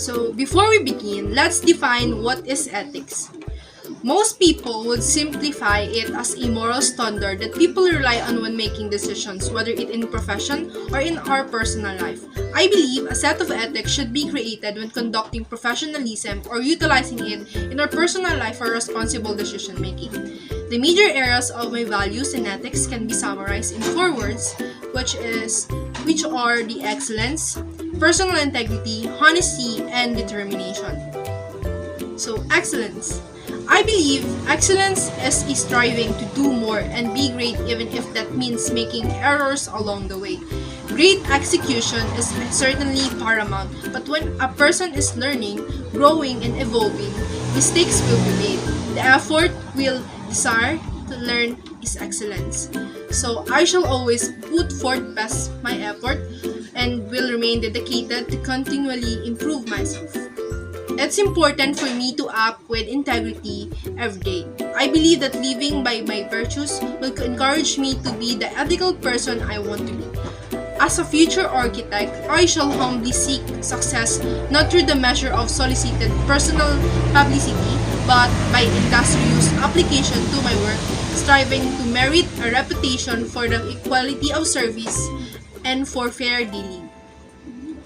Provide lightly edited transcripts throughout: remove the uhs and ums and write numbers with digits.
So before we begin, let's define what is ethics. Most people would simplify it as a moral standard that people rely on when making decisions, whether it in profession or in our personal life. I believe a set of ethics should be created when conducting professionalism or utilizing it in our personal life for responsible decision making. The major areas of my values and ethics can be summarized in 4 words, which are the excellence, personal integrity, honesty, and determination. So, excellence. I believe excellence is a striving to do more and be great even if that means making errors along the way. Great execution is certainly paramount, but when a person is learning, growing, and evolving, mistakes will be made. The effort will desire to learn is excellence. So I shall always put forth best my effort and will remain dedicated to continually improve myself. It's important for me to act with integrity every day. I believe that living by my virtues will encourage me to be the ethical person I want to be. As a future architect, I shall humbly seek success not through the measure of solicited personal publicity, but by industrious application to my work, striving to merit a reputation for the equality of service and for fair dealing.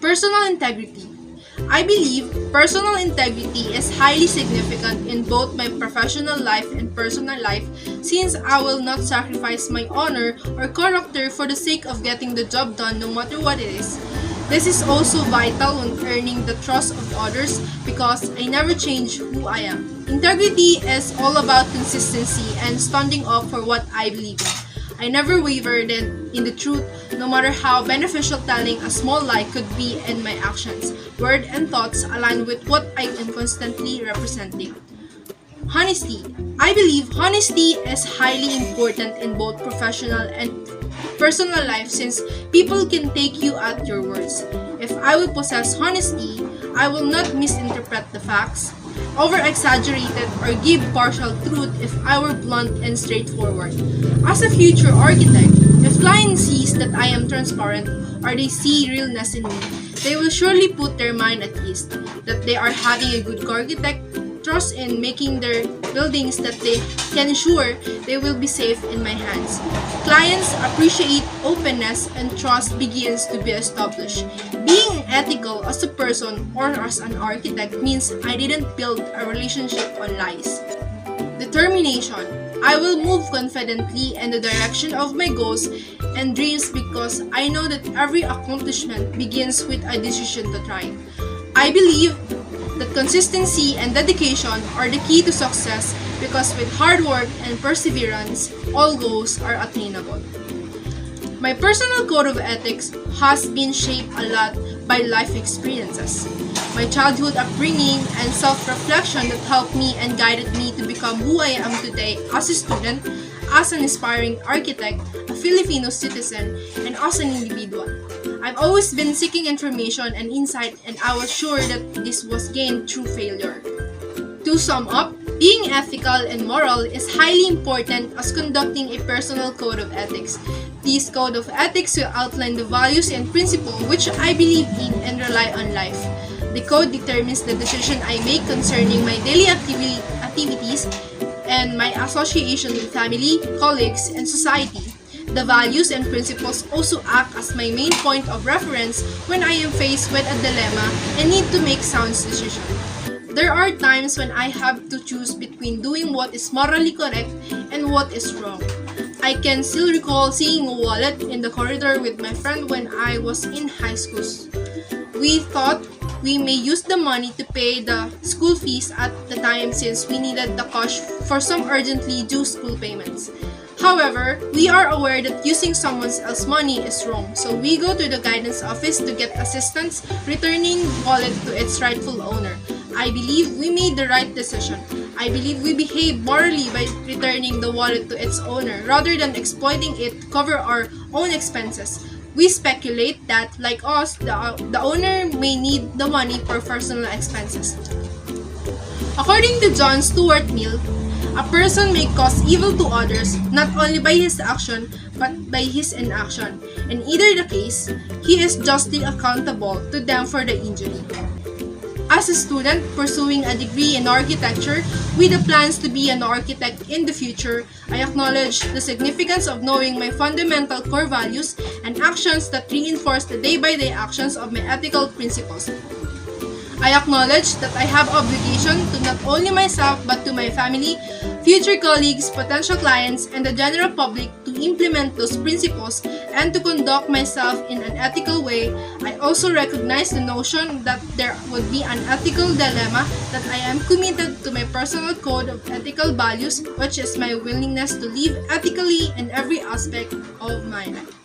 Personal integrity. I believe personal integrity is highly significant in both my professional life and personal life, since I will not sacrifice my honor or character for the sake of getting the job done no matter what it is. This is also vital when earning the trust of others because I never change who I am. Integrity is all about consistency and standing up for what I believe in. I never wavered in the truth, no matter how beneficial telling a small lie could be, and my actions, words, and thoughts align with what I am constantly representing. Honesty. I believe honesty is highly important in both professional and personal life since people can take you at your words. If I will possess honesty, I will not misinterpret the facts, over-exaggerated, or give partial truth if I were blunt and straightforward. As a future architect, if clients sees that I am transparent or they see realness in me, they will surely put their mind at ease that they are having a good architect, trust in making their buildings that they can ensure they will be safe in my hands. Clients appreciate openness and trust begins to be established. Being ethical as a person or as an architect means I didn't build a relationship on lies. Determination. I will move confidently in the direction of my goals and dreams because I know that every accomplishment begins with a decision to try. I believe that consistency and dedication are the key to success because with hard work and perseverance, all goals are attainable. My personal code of ethics has been shaped a lot by life experiences. My childhood upbringing and self-reflection that helped me and guided me to become who I am today as a student, as an aspiring architect, a Filipino citizen, and as an individual. I've always been seeking information and insight, and I was sure that this was gained through failure. To sum up, being ethical and moral is highly important as conducting a personal code of ethics. This code of ethics will outline the values and principles which I believe in and rely on life. The code determines the decision I make concerning my daily activities and my association with family, colleagues, and society. The values and principles also act as my main point of reference when I am faced with a dilemma and need to make sound decisions. There are times when I have to choose between doing what is morally correct and what is wrong. I can still recall seeing a wallet in the corridor with my friend when I was in high school. We thought we may use the money to pay the school fees at the time since we needed the cash for some urgently due school payments. However, we are aware that using someone else's money is wrong, so we go to the guidance office to get assistance returning the wallet to its rightful owner. I believe we made the right decision. I believe we behaved morally by returning the wallet to its owner rather than exploiting it to cover our own expenses. We speculate that, like us, the owner may need the money for personal expenses. According to John Stuart Mill, a person may cause evil to others not only by his action but by his inaction. In either the case, he is justly accountable to them for the injury. As a student pursuing a degree in architecture with the plans to be an architect in the future, I acknowledge the significance of knowing my fundamental core values and actions that reinforce the day-by-day actions of my ethical principles. I acknowledge that I have obligation to not only myself but to my family, future colleagues, potential clients, and the general public to implement those principles and to conduct myself in an ethical way. I also recognize the notion that there would be an ethical dilemma, that I am committed to my personal code of ethical values, which is my willingness to live ethically in every aspect of my life.